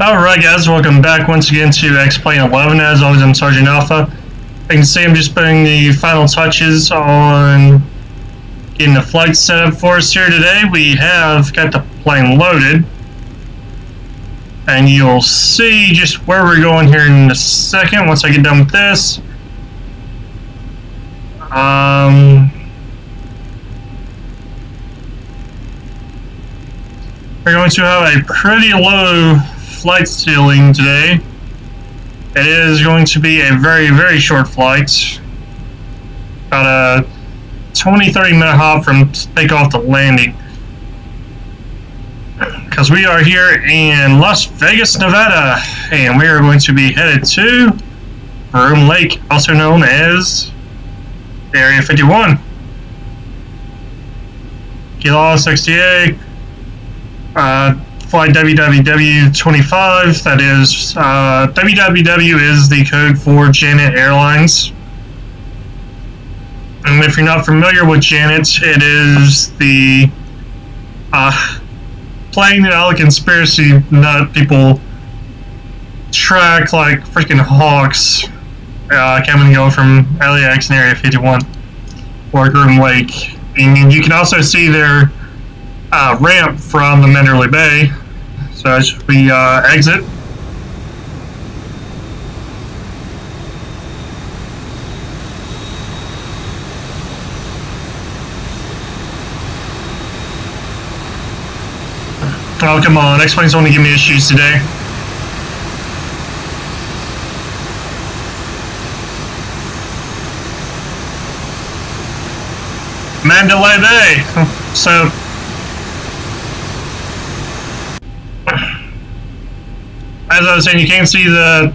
Alright guys, welcome back once again to XPlane 11. As always, I'm Sergeant Alpha. You can see I'm just putting the final touches on getting the flight set up for us here today. We have got the plane loaded, and you'll see just where we're going here in a second once I get done with this. We're going to have a pretty low flight ceiling today. It is going to be a very, very short flight. About a 20-30 minute hop from takeoff to landing. Because we are here in Las Vegas, Nevada, and we are going to be headed to Groom Lake, also known as Area 51. KLAS-KXTA. Flight WWW25, that is, WWW is the code for Janet Airlines. And if you're not familiar with Janet, it is the plane that all the conspiracy nut people track like freaking hawks, coming and going from LAX and Area 51 or Groom Lake. And you can also see their ramp from the Menderley Bay. So as we exit, oh come on, XPlane's only giving me issues today. Menderley Bay. So as I was saying, you can see the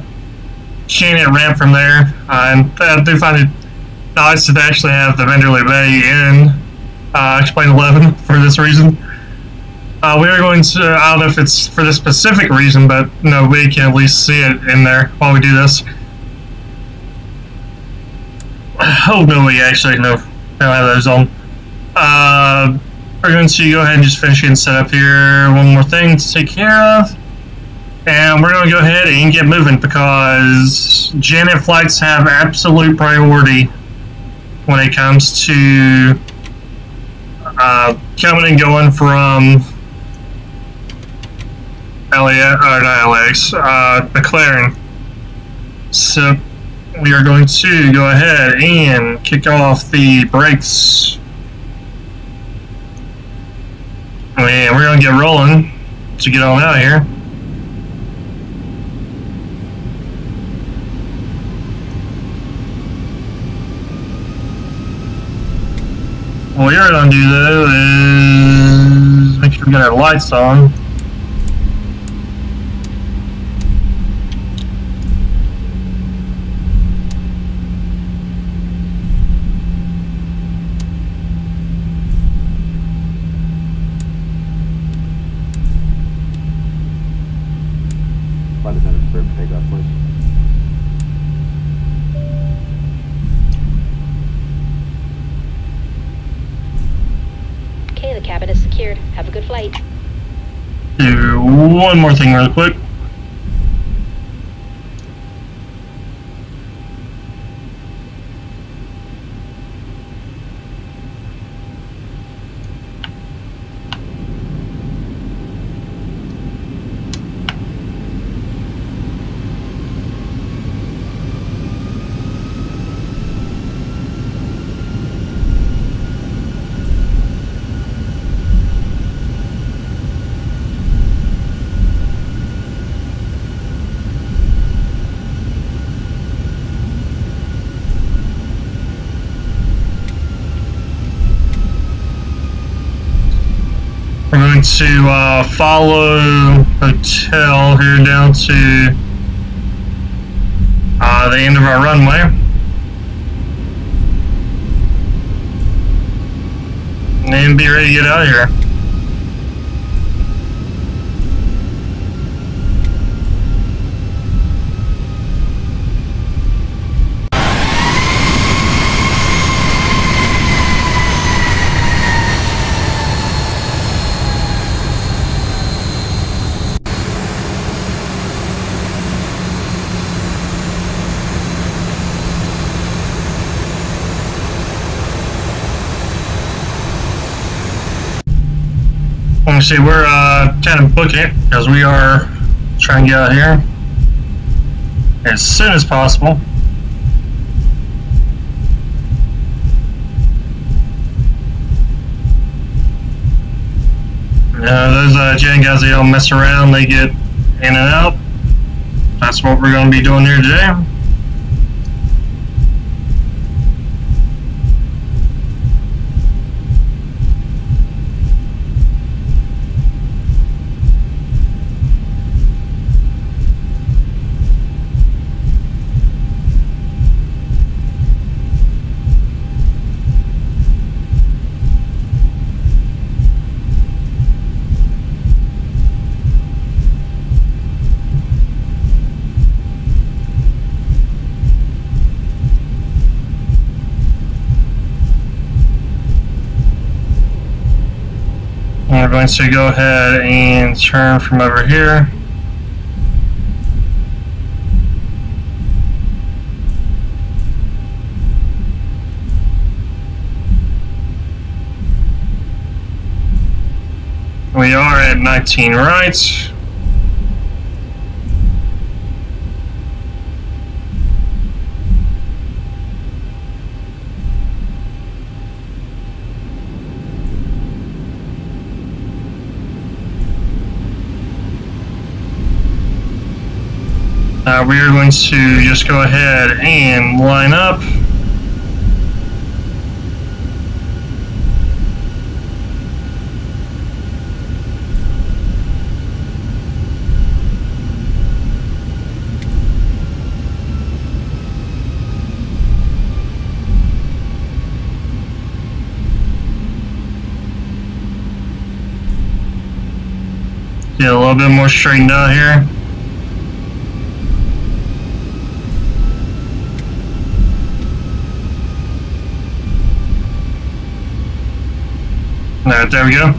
Janet ramp from there, and I do find it nice to actually have the Menderley Bay in XPlane 11 for this reason. We are going to, I don't know if it's for this specific reason, but no, we can at least see it in there while we do this. Oh no, we actually no, we don't have those on. We're going to go ahead and just finish getting set up here. One more thing to take care of. And we're going to go ahead and get moving because Janet flights have absolute priority when it comes to coming and going from Mccarren. So we are going to go ahead and kick off the brakes. And we're going to get rolling to get on out of here. What we're going to do though is make sure we got our lights on. Flight attendant, prepare for takeoff, please. Okay, the cabin is secured. Have a good flight. Do one more thing real quick. We're going to follow hotel here down to the end of our runway. And then be ready to get out of here. you see, we're kind of booking it because we are trying to get out of here as soon as possible. Those Jan guys, they don't mess around, they get in and out. That's what we're going to be doing here today. We're going to go ahead and turn from over here. We are at 19 right. We are going to just go ahead and line up. Get a little bit more straightened out here. Alright, there we go.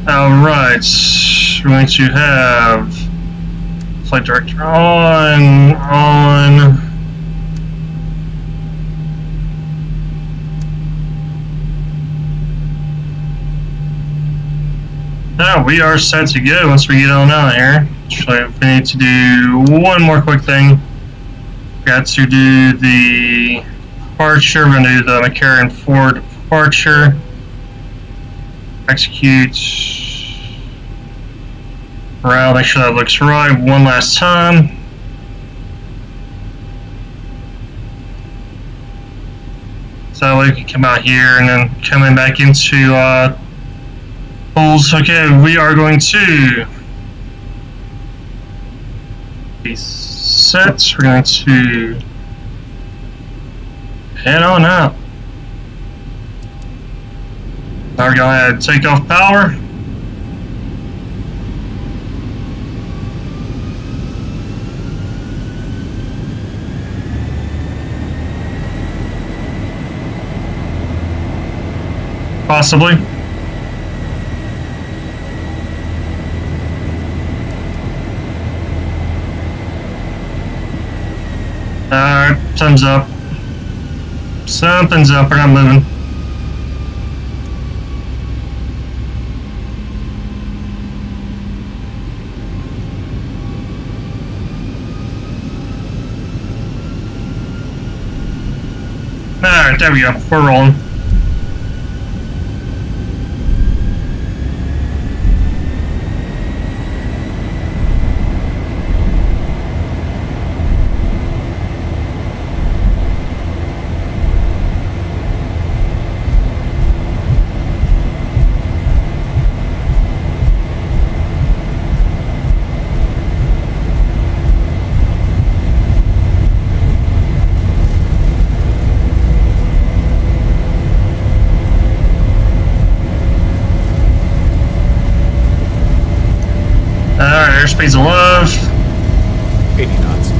Alright, we're going to have flight director on. Now we are set to go once we get on out here. Actually, we need to do one more quick thing. Got to do the departure. We're going to do the Mccarren 4 departure. Execute. Around, make sure that looks right one last time. So we can come out here and then coming back into holes. Okay, we are going to be set. We're going to head on out. Now we're going to take off power. Possibly. Alright, thumbs up. Something's up, we're not moving. Alright, there we go, we're rolling. Airspeed's alive. 80 knots.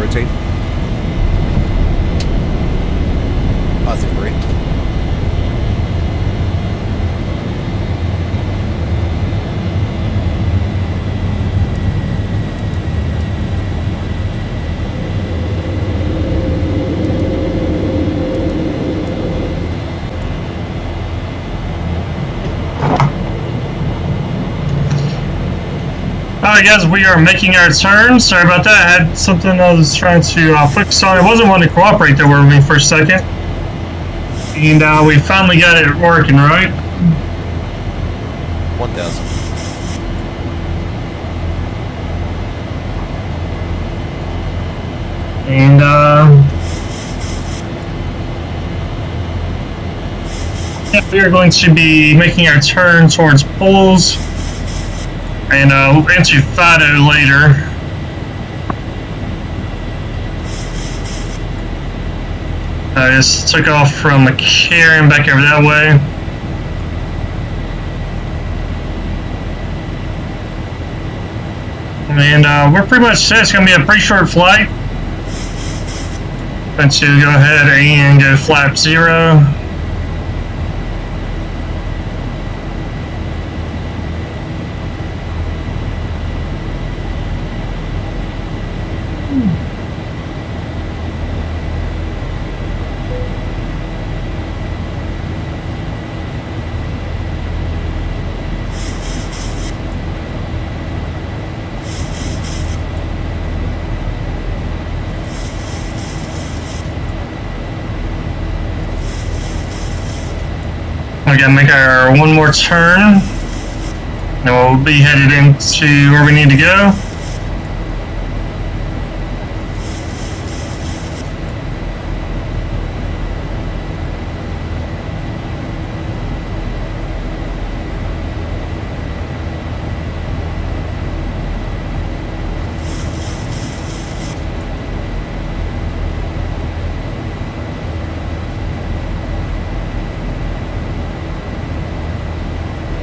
rotate. Positive brake. Alright guys, we are making our turn. Sorry about that, I had something I was trying to focus on. It wasn't wanting to cooperate there with me for a second. And we finally got it working, right? 1,000. And yeah, we are going to be making our turn towards Bulls. And we'll get to Fido later. I just took off from Mccarren back over that way. And we're pretty much set. It's going to be a pretty short flight. Going to go ahead and go flap 0. We're going to make our one more turn, and we'll be headed into where we need to go.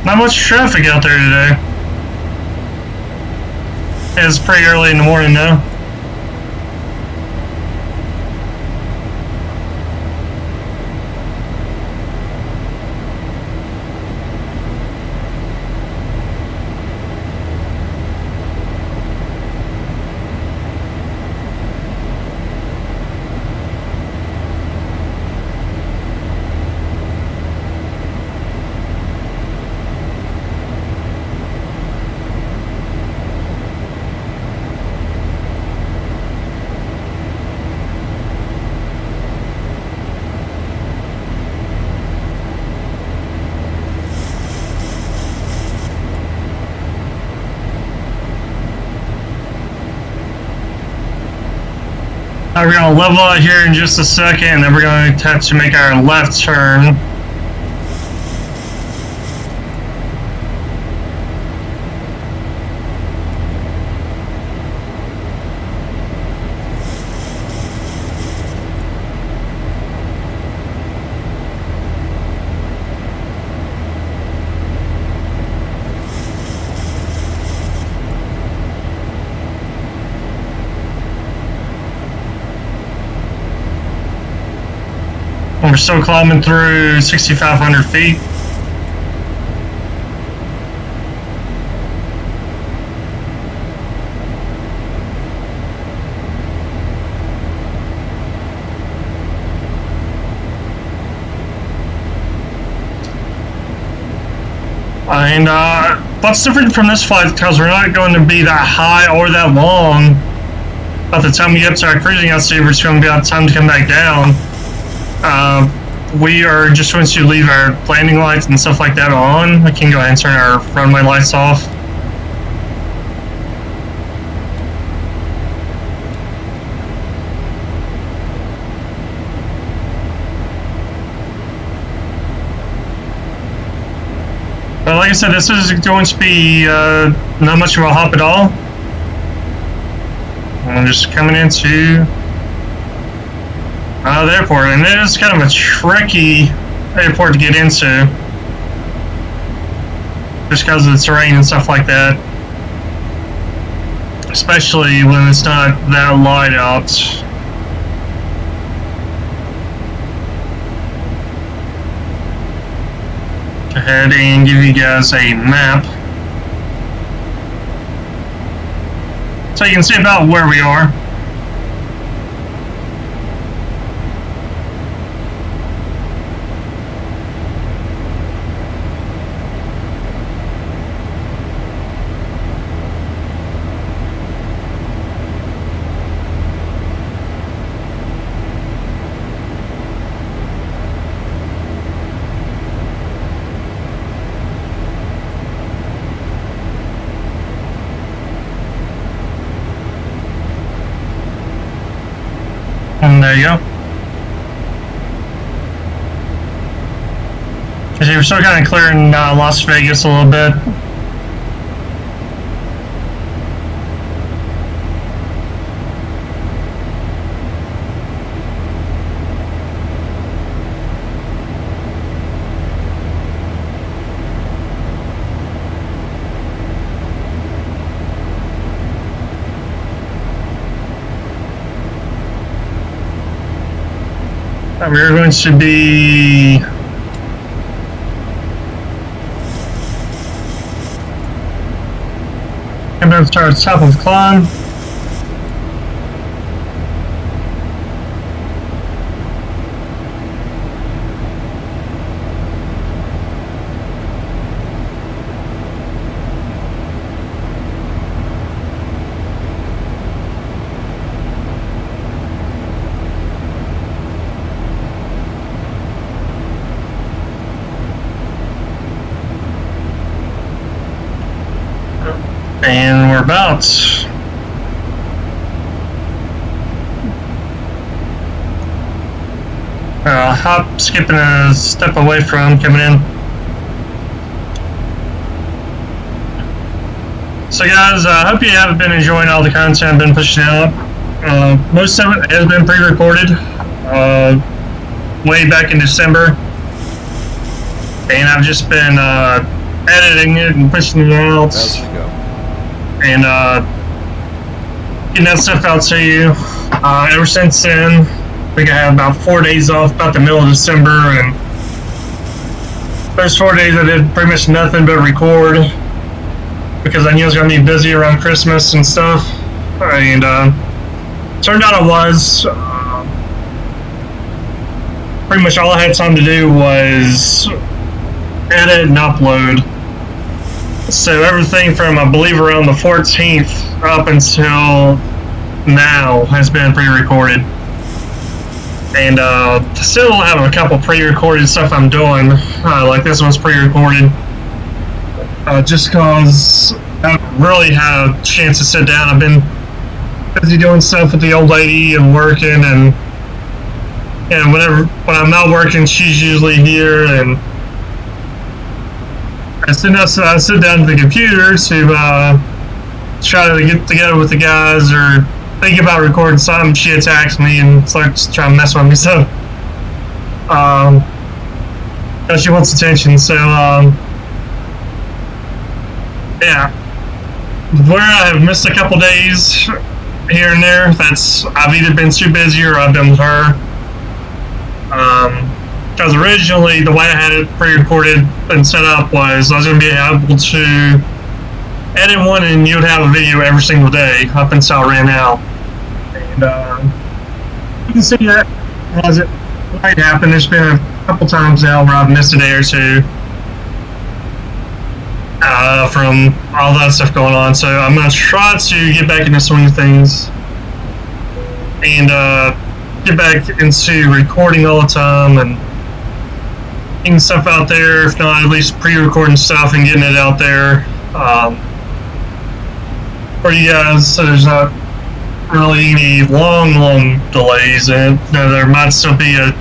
Not much traffic out there today. It's pretty early in the morning now. We're going to level out here in just a second, and then we're going to have to make our left turn. We're still climbing through 6,500 feet. And what's different from this flight, because we're not going to be that high or that long. By the time we get to our cruising altitude, it's going to be about time to come back down. We are just going to leave our landing lights and stuff like that on. We can go ahead and turn our runway lights off. But like I said, this is going to be not much of a hop at all. I'm just coming into the airport, and it is kind of a tricky airport to get into just because of the terrain and stuff like that. especially when it's not that light out. Go ahead and give you guys a map so you can see about where we are. And there you go. So we're still kind of clearing Las Vegas a little bit. We're going to be coming up to the top of the climb. And we're about. Hop, skipping a step away from coming in. So guys, I hope you have been enjoying all the content I've been pushing out. Most of it has been pre-recorded way back in December. And I've just been editing it and pushing it out. And getting that stuff out to you. Ever since then, I think I had about 4 days off, about the middle of December, and those 4 days I did pretty much nothing but record because I knew I was going to be busy around Christmas and stuff. And turned out I was. Pretty much all I had time to do was edit and upload. So everything from, I believe, around the 14th up until now has been pre-recorded. And still have a couple pre-recorded stuff I'm doing, like this one's pre-recorded. Just cause I haven't really had a chance to sit down. I've been busy doing stuff with the old lady and working, and when I'm not working, she's usually here, and I sit down to the computer to try to get together with the guys or think about recording something. She attacks me and starts trying to mess with me. So, she wants attention. So, yeah, where I have missed a couple days here and there, I've either been too busy or I've been with her. Because originally the way I had it pre-recorded and set up was I was going to be able to edit one and you would have a video every single day up until right now. And you can see that as it might happen. There's been a couple times now where I've missed a day or two from all that stuff going on. So I'm going to try to get back into swing of things and get back into recording all the time and getting stuff out there, if not at least pre-recording stuff and getting it out there for you guys, so there's not really any long delays in it. There might still be a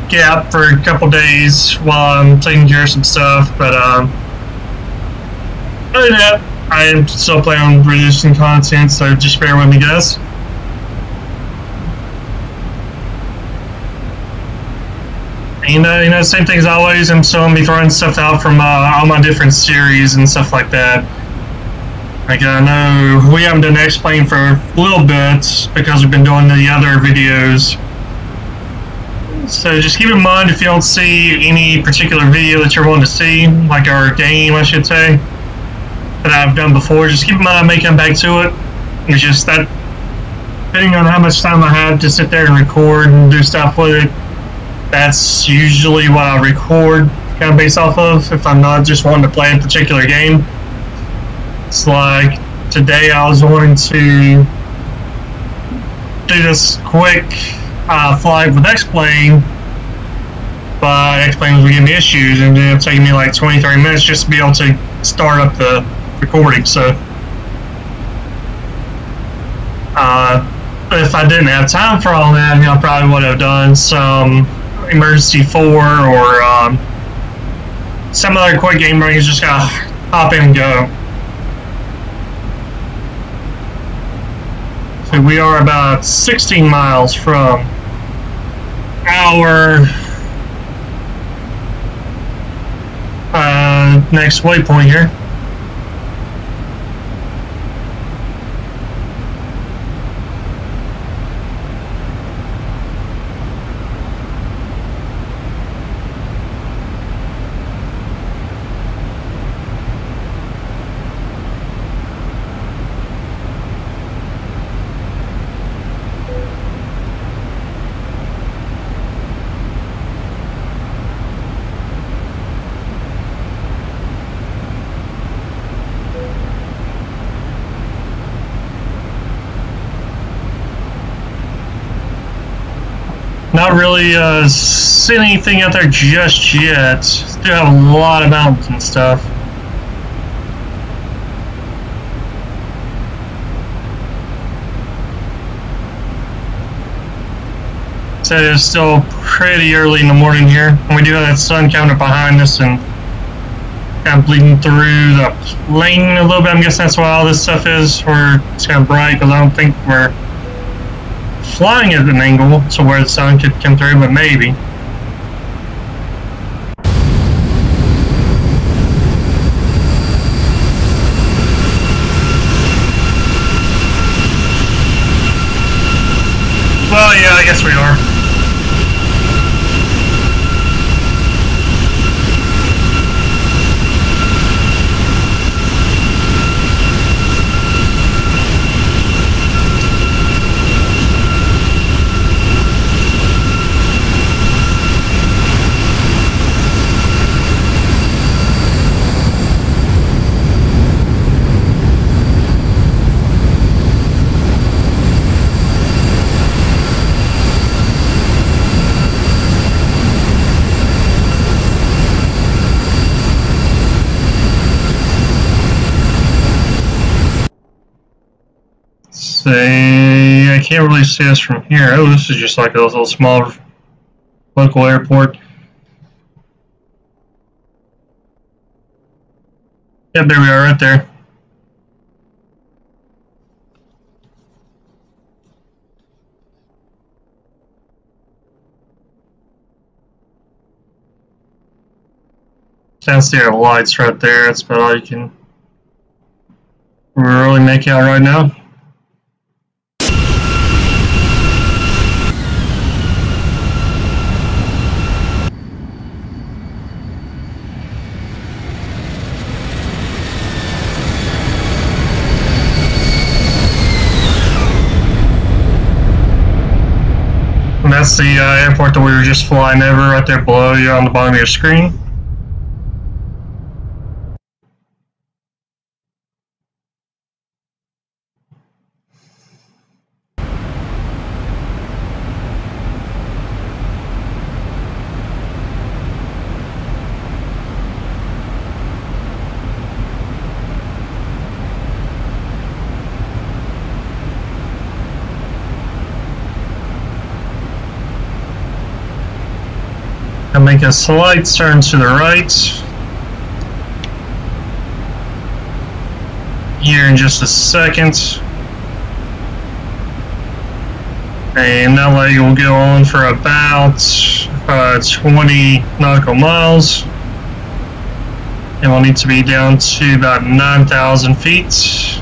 gap for a couple days while I'm taking care of some stuff, but other than that, I am still planning on reducing content, so just bear with me, guys. And same thing as always, I'm still going to be throwing stuff out from all my different series and stuff like that. Like, I know we haven't done XPlane for a little bit because we've been doing the other videos. So just keep in mind if you don't see any particular video that you're wanting to see, like our game, I should say, that I've done before, just keep in mind I may come back to it. It's just that, depending on how much time I have to sit there and record and do stuff with it, that's usually what I record, kind of based off of, if I'm not just wanting to play a particular game. It's like today I was wanting to do this quick flight with XPlane, but XPlane was giving me issues and it ended up taking me like 20-30 minutes just to be able to start up the recording. So if I didn't have time for all that, I probably would have done some emergency 4 or some other quick game where you just gotta hop in and go. So we are about 16 miles from our next waypoint here. Not really seeing anything out there just yet. Still have a lot of mountains and stuff. So it's still pretty early in the morning here. And we do have that sun counter behind us and kind of bleeding through the lane a little bit. I'm guessing that's why all this stuff is, where it's kind of bright, because I don't think we're flying at an angle to where the sun could come through, but maybe. Well, yeah, I guess we are. I can't really see us from here. Oh, this is just like a little small local airport. Yep, there we are, right there. Can't see our lights right there. That's about all you can really make out right now. And that's the airport that we were just flying over right there below you on the bottom of your screen. And make a slight turn to the right here in just a second, and that leg will go on for about 20 nautical miles. And we'll need to be down to about 9,000 feet.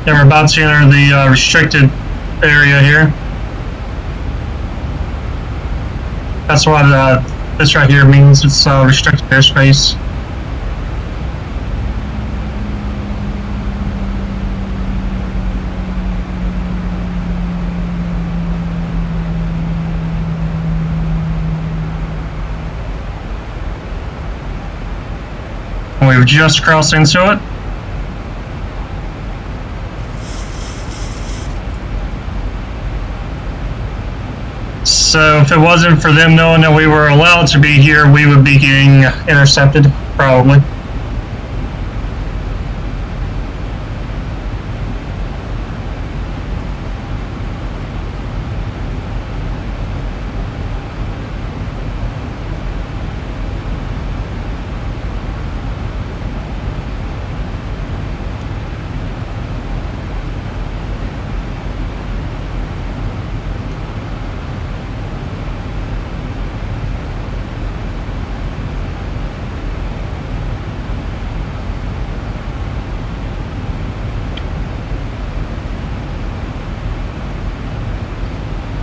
And we're about to enter the restricted area here. That's what this right here means. It's restricted airspace. And we've just crossed into it. So if it wasn't for them knowing that we were allowed to be here, we would be getting intercepted, probably.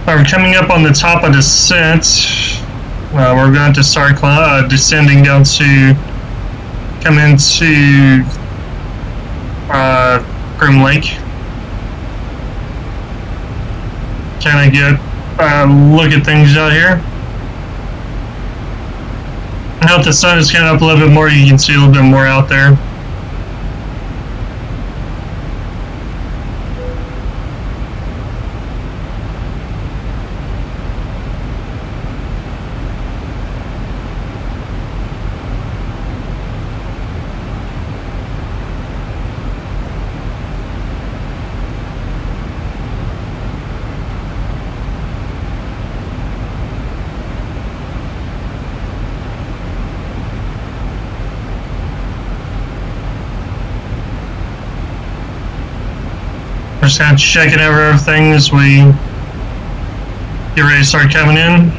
We're coming up on the top of descent. We're going to start descending down to come into Groom Lake. Kind of get a look at things out here. Now that the sun is coming up a little bit more, you can see a little bit more out there. Just kind of checking over everything as we get ready to start coming in.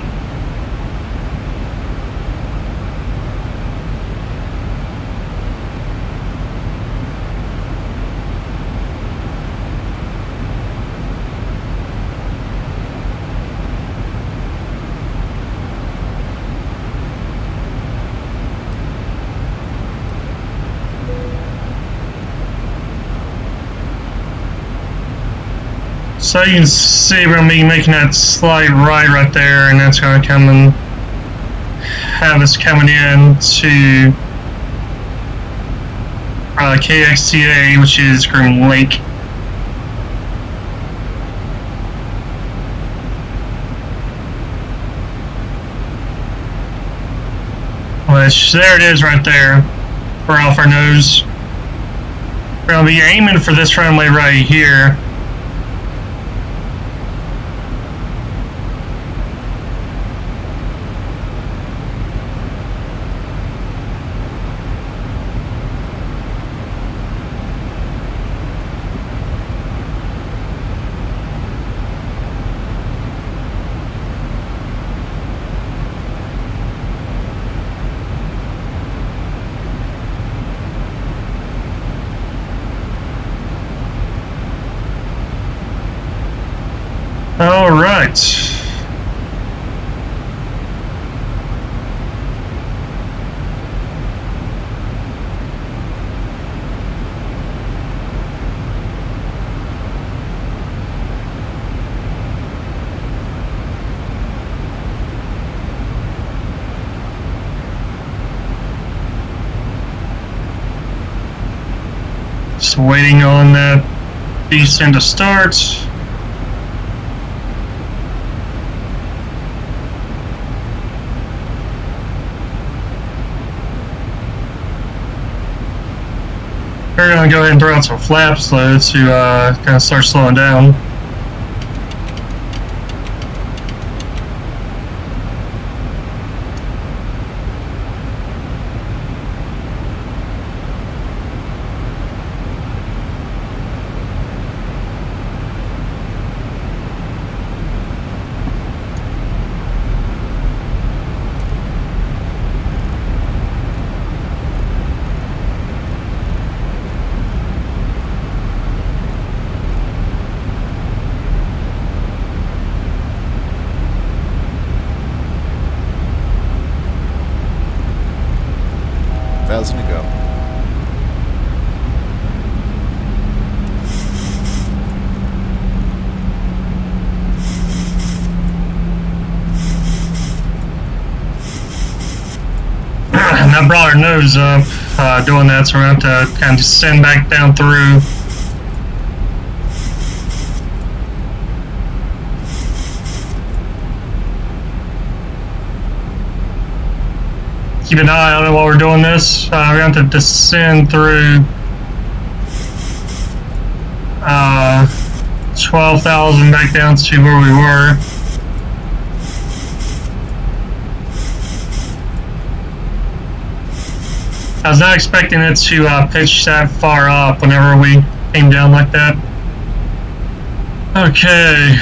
So you can see we're going to be making that slight right there, and that's going to come and have us coming in to KXTA, which is Groom Lake. Which, there it is right there. We're off our nose. We're going to be aiming for this runway right here. All right. Just waiting on that descent to start. We're going to go ahead and throw out some flaps though to kind of start slowing down. To go. That brought our nose up doing that, so we're going to have to kind of descend back down through. Keep an eye on it while we're doing this. We're going to have to descend through 12,000 back down to where we were. I was not expecting it to pitch that far up whenever we came down like that. Okay.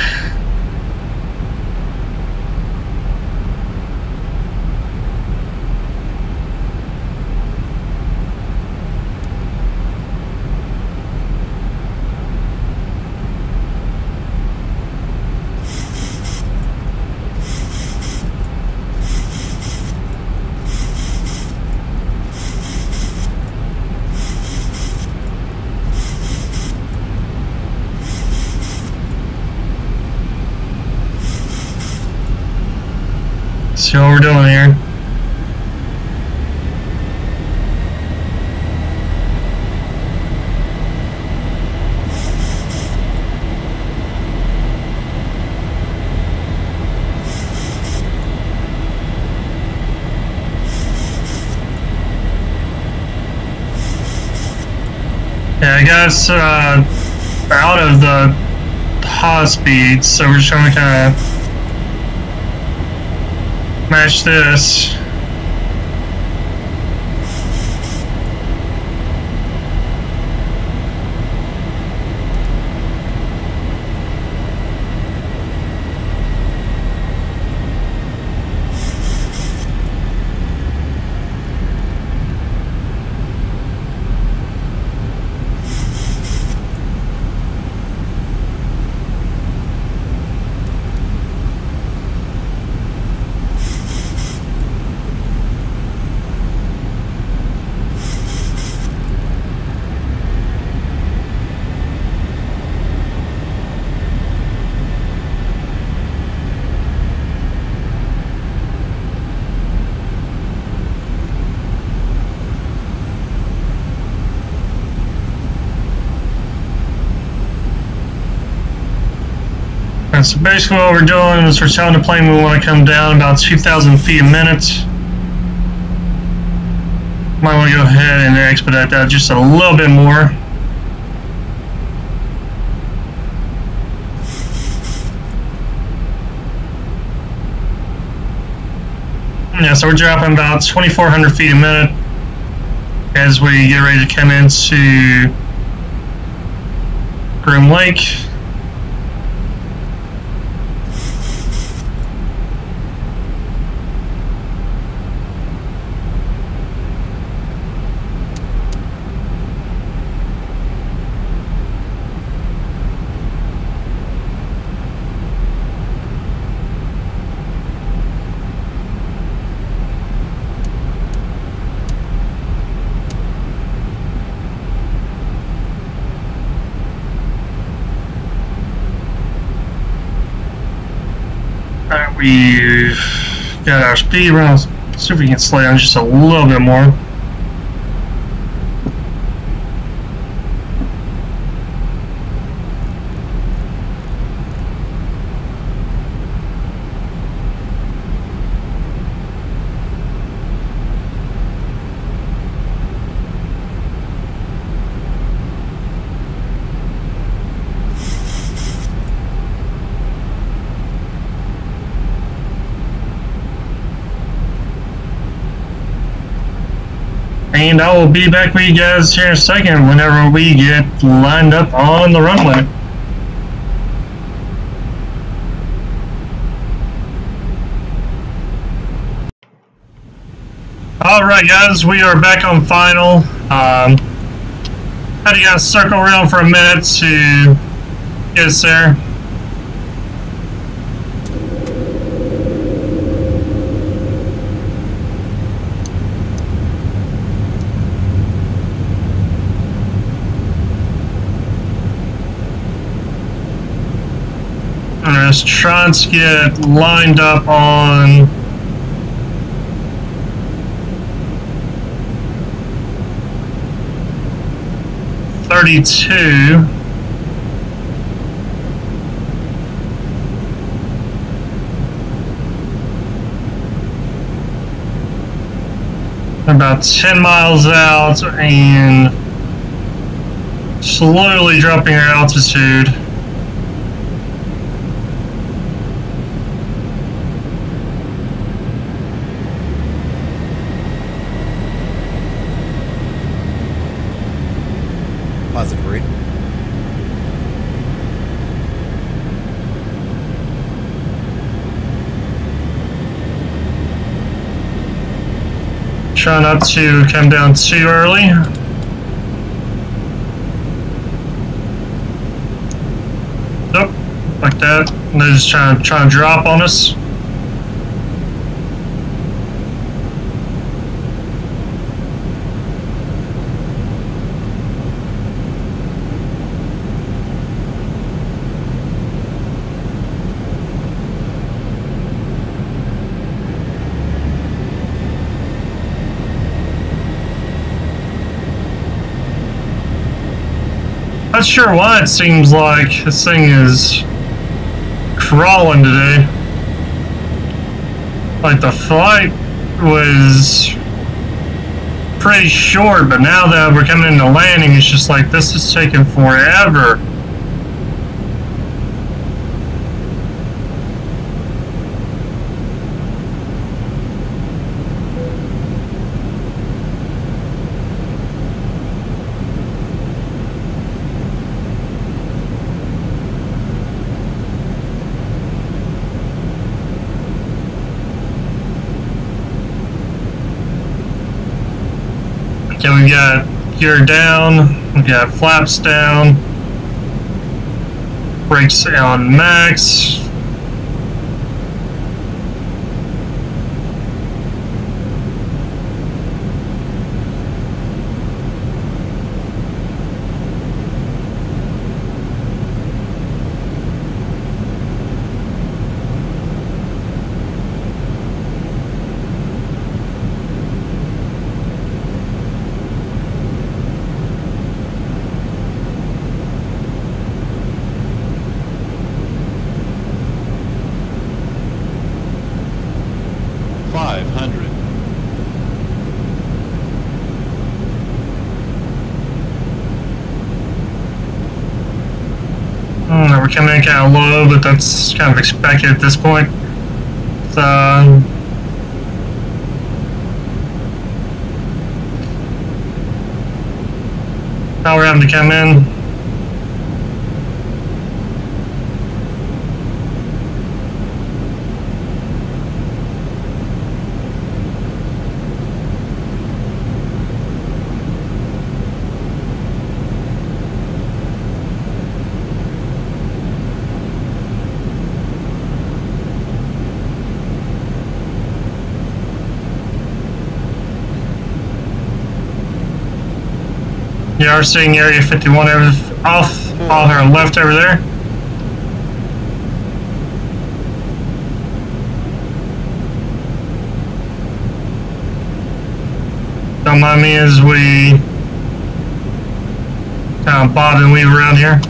See what we're doing here. Yeah, I got us out of the high speed, so we're just trying to kind of match this. And so basically what we're doing is we're telling the plane we want to come down about 2,000 feet a minute. Might want to go ahead and expedite that just a little bit more. Yeah, so we're dropping about 2,400 feet a minute as we get ready to come into Groom Lake. We've got our speed around. See if we can slow down just a little bit more. and I will be back with you guys here in a second whenever we get lined up on the runway. Alright guys, we are back on final. Had to kind of circle around for a minute to get us there. I'm just trying to get lined up on .32. About 10 miles out and slowly dropping our altitude. Positive rate. Try not to come down too early. Nope, like that. And they're just trying to drop on us. Not sure why it seems like this thing is crawling today. Like the flight was pretty short, but now that we're coming into landing, it's just like this is taking forever. Okay, we got gear down, we got flaps down, brakes on max. We're coming in kind of low, but that's kind of expected at this point. So, now we're having to come in. You are seeing Area 51 off her left over there. Don't mind me as we kind of bob and weave around here.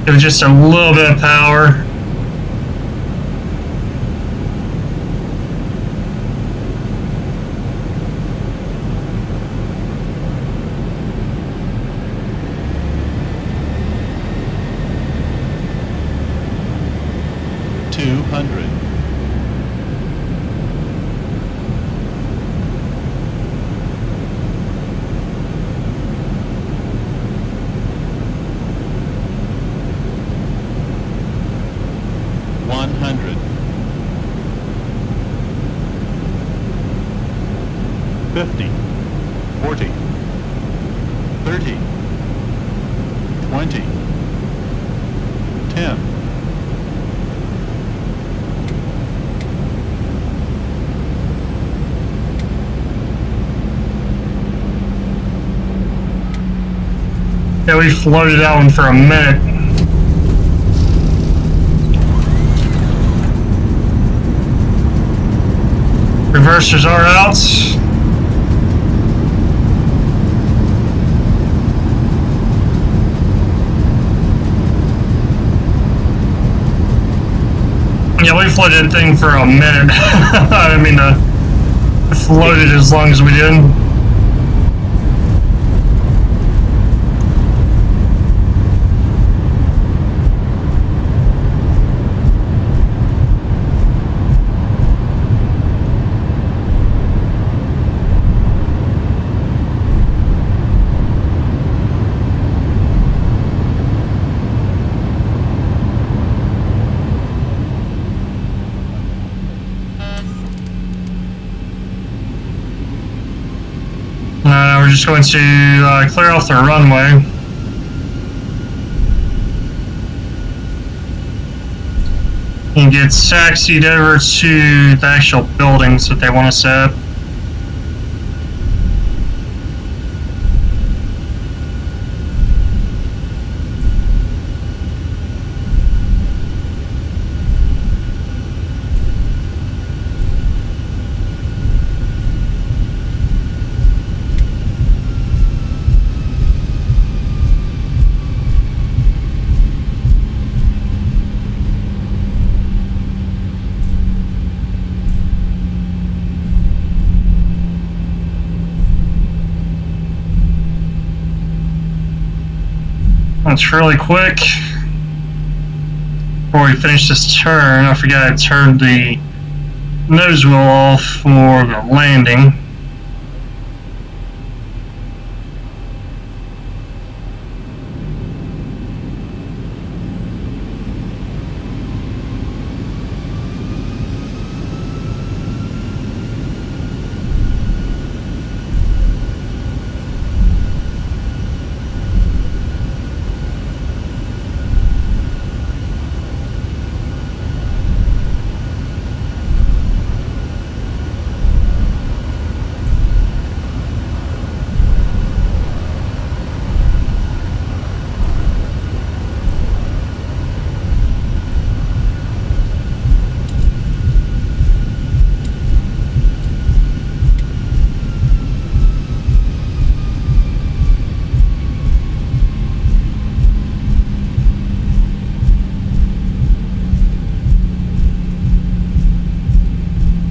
It was just a little bit of power. 200. $50, $40, $30, $20, $10. Yeah, we floated that one for a minute. Reversers are out. Yeah, we floated that thing for a minute. I mean, floated as long as we did. We're just going to clear off the runway. And get taxied over to the actual buildings that they want us at. That's really quick. Before we finish this turn, I forgot I turned the nose wheel off for the landing.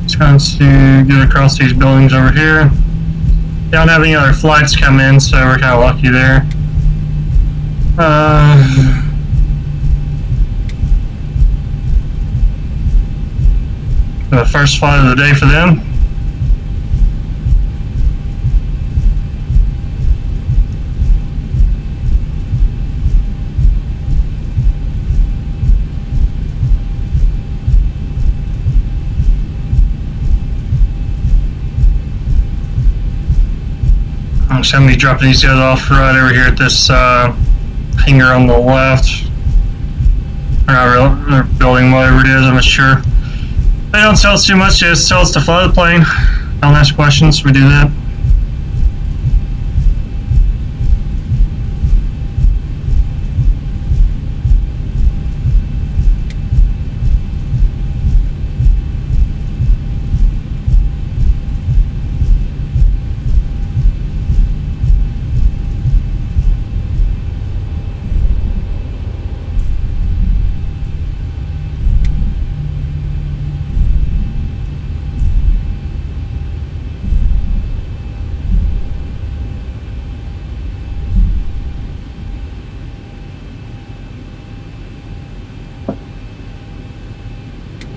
Trying to get across these buildings over here. They don't have any other flights come in, so we're kind of lucky there. The first flight of the day for them. So I'm going to be dropping these guys off right over here at this hangar on the left. Or not really, building, whatever it is, I'm not sure. They don't tell us too much, they just tell us to fly the plane. Don't ask questions, we do that.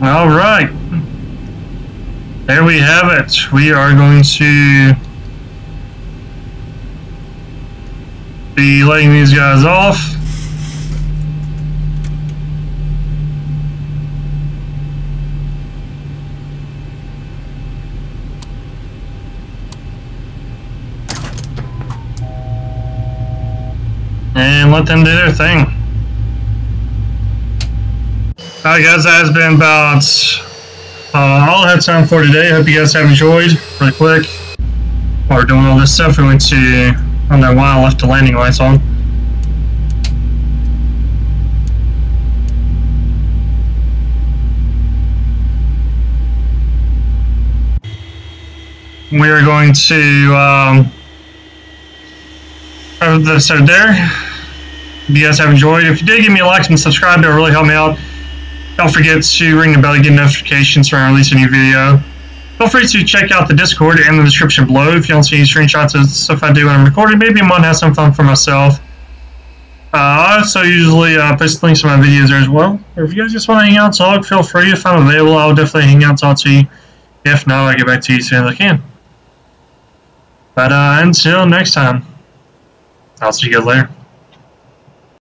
Alright. There we have it. We are going to be letting these guys off. And let them do their thing. Alright guys, that has been about all I had time for today. Hope you guys have enjoyed. Really quick, while we're doing all this stuff, we went to, I don't know why I left the landing lights on. We are going to have the episode there. If you guys have enjoyed, if you did, give me a like and subscribe. That will really help me out. Don't forget to ring the bell to get notifications when I release a new video. Feel free to check out the Discord and the description below if you don't see any screenshots of stuff I do when I'm recording. Maybe I might have some fun for myself. I also usually post links to my videos there as well. Or if you guys just want to hang out and talk, feel free. If I'm available, I'll definitely hang out and talk to you. If not, I'll get back to you as soon as I can. But until next time, I'll see you guys later.